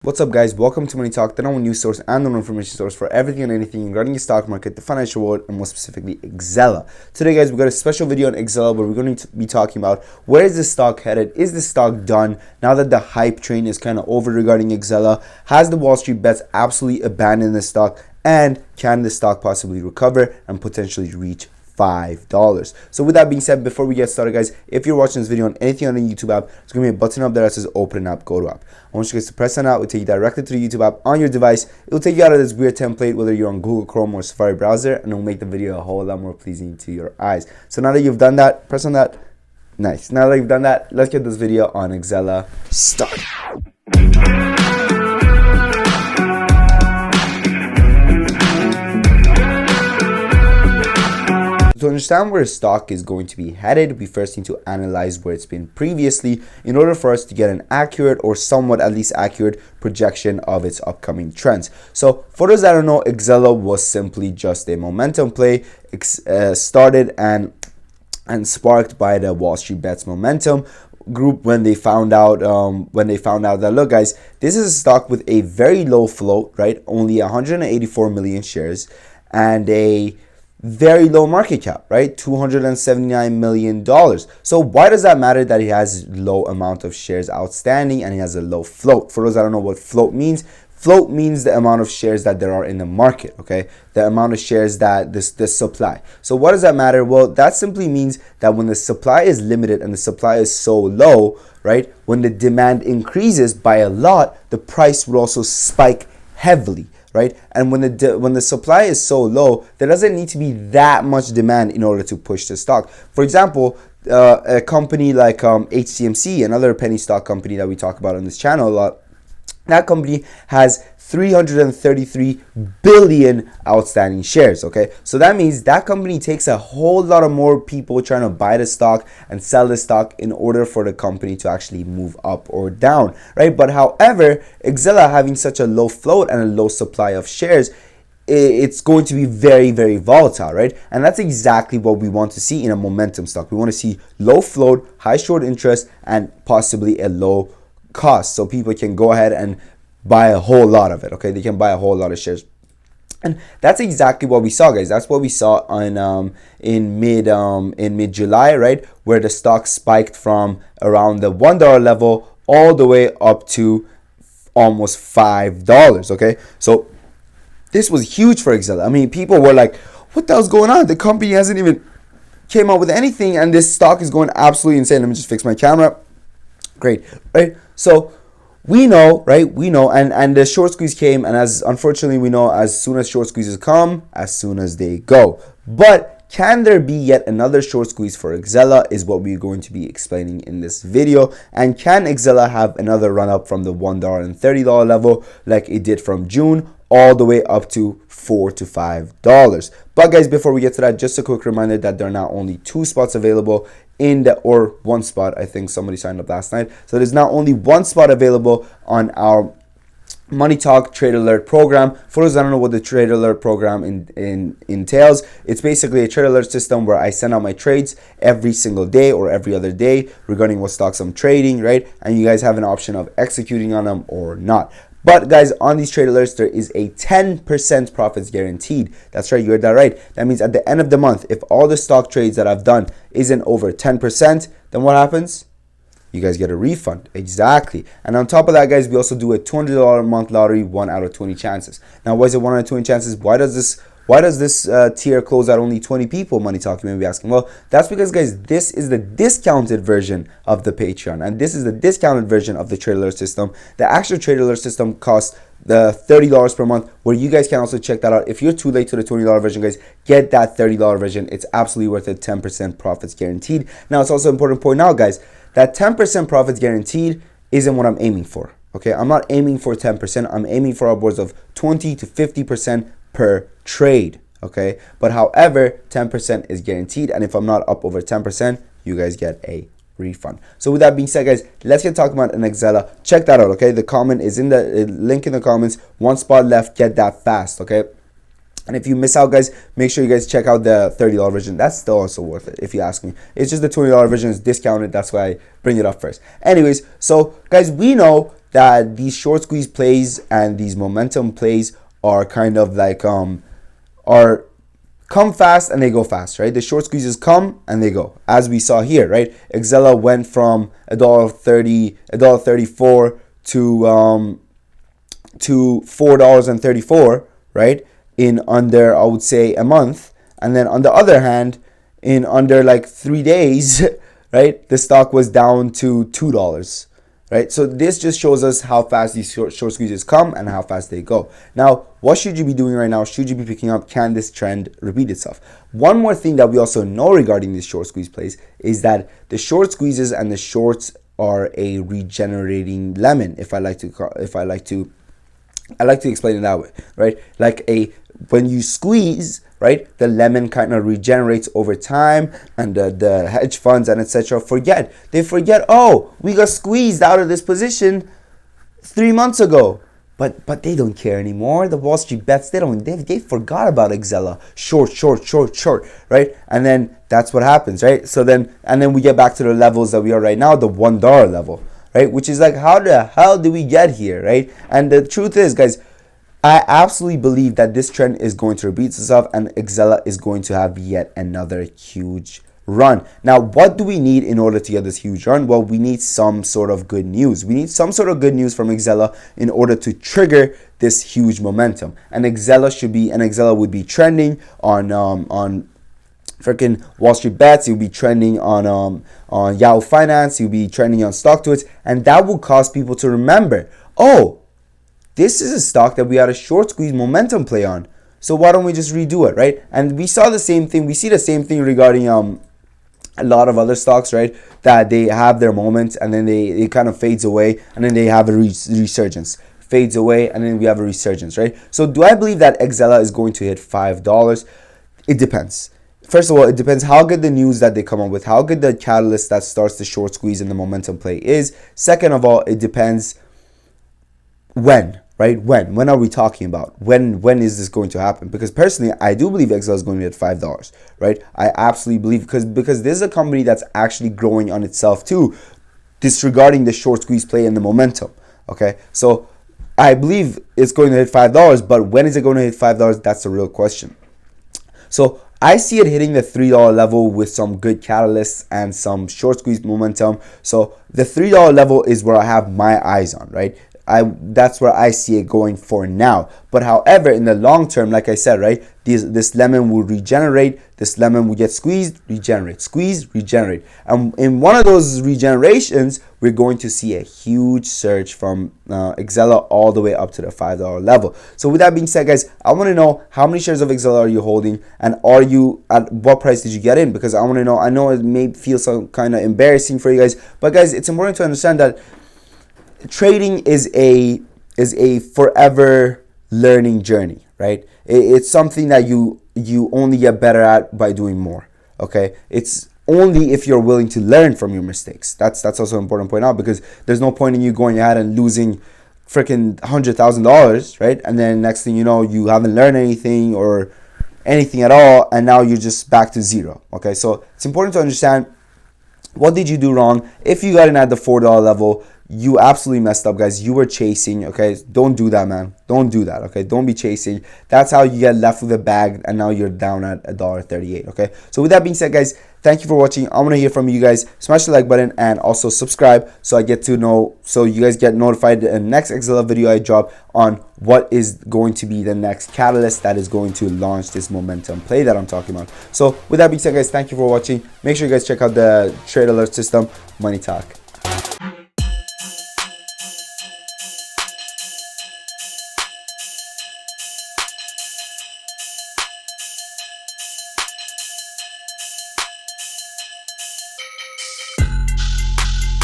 What's up, guys? Welcome to Money Talk, the number one news source and the number one information source for everything and anything regarding the stock market, the financial world, and more specifically XELA. Today, guys, we've got a special video on XELA where we're going to be talking about where is this stock headed? Is this stock done now that the hype train is kind of over regarding XELA? Has the Wall Street bets absolutely abandoned the stock? And can the stock possibly recover and potentially reach $5? So with that being said, before we get started, guys, if you're watching this video on anything on the YouTube app, there's going to be a button up there that says open app, go to app. I want you guys to press on that. It will take you directly to the YouTube app on your device. It will take you out of this weird template, whether you're on Google Chrome or Safari browser, and it will make the video a whole lot more pleasing to your eyes. So now that you've done that, press on that. Nice. Now that you've done that, let's get this video on XELA started. To understand where a stock is going to be headed, we first need to analyze where it's been previously in order for us to get an accurate or somewhat at least accurate projection of its upcoming trends. So for those that don't know, XELA was simply just a momentum play started and sparked by the Wall Street Bets momentum group when they found out that, look, guys, this is a stock with a very low float, right? Only 184 million shares and a very low market cap, right? $279 million. So why does that matter that it has low amount of shares outstanding and it has a low float? For those that don't know what float means the amount of shares that there are in the market, okay? The amount of shares that this supply. So what does that matter? Well, that simply means that when the supply is limited and the supply is so low, right? When the demand increases by a lot, the price will also spike heavily. Right? And when the supply is so low, there doesn't need to be that much demand in order to push the stock. For example, a company like HCMC, another penny stock company that we talk about on this channel a lot, that company has 333 billion outstanding shares, okay? So that means that company takes a whole lot of more people trying to buy the stock and sell the stock in order for the company to actually move up or down, right? But however, XELA having such a low float and a low supply of shares, it's going to be very, very volatile, right? And that's exactly what we want to see in a momentum stock. We want to see low float, high short interest, and possibly a low cost, so people can go ahead and buy a whole lot of it, okay? They can buy a whole lot of shares. And that's exactly what we saw, guys. That's what we saw on in mid July, right, where the stock spiked from around the $1 level all the way up to almost $5, okay? So this was huge for XELA. I mean, people were like, what the hell's going on? The company hasn't even came out with anything and this stock is going absolutely insane. Let me just fix my camera. Great, right? So we know, right? We know, and the short squeeze came, and as unfortunately we know, as soon as short squeezes come, as soon as they go. But can there be yet another short squeeze for XELA is what we're going to be explaining in this video. And can XELA have another run up from the $1 and $30 level like it did from June all the way up to $4 to $5? But guys, before we get to that, just a quick reminder that there are now only 2 spots available or 1 spot. I think somebody signed up last night. So there's now only 1 spot available on our Money Talk Trade Alert program. For those that don't know what the Trade Alert program entails, it's basically a trade alert system where I send out my trades every single day or every other day regarding what stocks I'm trading, right? And you guys have an option of executing on them or not. But guys, on these trade alerts, there is a 10% profits guaranteed. That's right, you heard that right. That means at the end of the month, if all the stock trades that I've done isn't over 10%, then what happens? You guys get a refund. Exactly. And on top of that, guys, we also do a $200 a month lottery, 1 out of 20 chances. Now, why is it 1 out of 20 chances? Why does this tier close at only 20 people? Money Talk, you may be asking. Well, that's because, guys, this is the discounted version of the Patreon, and this is the discounted version of the Trade Alert system. The actual Trade Alert system costs the $30 per month, where you guys can also check that out. If you're too late to the $20 version, guys, get that $30 version. It's absolutely worth it. 10% profits guaranteed. Now, it's also important to point out, guys, that 10% profits guaranteed isn't what I'm aiming for. Okay, I'm not aiming for 10%. I'm aiming for upwards of 20 to 50% per trade. Okay, but however, 10% is guaranteed, and if I'm not up over 10%, you guys get a refund. So with that being said, guys, let's get talking about an XELA. Check that out. Okay, the comment is in the link in the comments. 1 spot left. Get that fast. Okay. And if you miss out, guys, make sure you guys check out the $30 version. That's still also worth it, if you ask me. It's just the $20 version is discounted. That's why I bring it up first. Anyways, so guys, we know that these short squeeze plays and these momentum plays are kind of like are come fast and they go fast, right? The short squeezes come and they go, as we saw here, right? XELA went from $1.30, $1.34 to $4.34, right? In under, I would say, a month. And then on the other hand, in under like 3 days, right, the stock was down to $2, right? So this just shows us how fast these short squeezes come and how fast they go. Now, what should you be doing right now? Should you be picking up? Can this trend repeat itself? One more thing that we also know regarding these short squeeze plays is that the short squeezes and the shorts are a regenerating lemon, I like to explain it that way, right? Like when you squeeze, right, the lemon kind of regenerates over time, and the hedge funds and etc. They forget, oh, we got squeezed out of this position 3 months ago. But they don't care anymore. The Wall Street bets, they forgot about XELA. Short, right? And then that's what happens, right? And then we get back to the levels that we are right now, the $1 level, right? Which is like, how the hell do we get here, right? And the truth is, guys, I absolutely believe that this trend is going to repeat itself and XELA is going to have yet another huge run. Now, what do we need in order to get this huge run? Well, we need some sort of good news. We need some sort of good news from XELA in order to trigger this huge momentum. And XELA would be trending on freaking Wall Street Bets. It would be trending on Yahoo Finance. It would be trending on StockTwits, and that will cause people to remember, oh, this is a stock that we had a short squeeze momentum play on. So why don't we just redo it, right? And we saw the same thing. We see the same thing regarding a lot of other stocks, right? That they have their moments and then it kind of fades away and then they have a resurgence. Fades away and then we have a resurgence, right? So do I believe that XELA is going to hit $5? It depends. First of all, it depends how good the news that they come up with, how good the catalyst that starts the short squeeze and the momentum play is. Second of all, it depends when. Right? When are we talking about? When is this going to happen? Because personally, I do believe XELA is going to hit $5, right? I absolutely believe because this is a company that's actually growing on itself too, disregarding the short squeeze play and the momentum. Okay, so I believe it's going to hit $5, but when is it going to hit $5? That's the real question. So I see it hitting the $3 level with some good catalysts and some short squeeze momentum. So the $3 level is where I have my eyes on, right? That's where I see it going for now. But however, in the long term, like I said, right, this lemon will regenerate. This lemon will get squeezed, regenerate, squeeze, regenerate. And in one of those regenerations, we're going to see a huge surge from XELA all the way up to the $5 level. So with that being said, guys, I want to know how many shares of XELA are you holding, and at what price did you get in? Because I want to know. I know it may feel some kind of embarrassing for you guys, but guys, it's important to understand that trading is a forever learning journey, right? It's something that you only get better at by doing more. Okay, it's only if you're willing to learn from your mistakes. That's also an important point out, because there's no point in you going ahead and losing freaking $100,000, right? And then next thing you know, you haven't learned anything or anything at all, and now you're just back to zero. Okay, so it's important to understand, what did you do wrong? If you got in at the $4 level, you absolutely messed up, guys. You were chasing, okay? Don't do that, man. Don't do that, okay? Don't be chasing. That's how you get left with a bag, and now you're down at $1.38, okay? So with that being said, guys, thank you for watching. I want to hear from you guys. Smash the like button and also subscribe so you guys get notified the next XELA video I drop on what is going to be the next catalyst that is going to launch this momentum play that I'm talking about. So with that being said, guys, thank you for watching. Make sure you guys check out the trade alert system. Money Talk.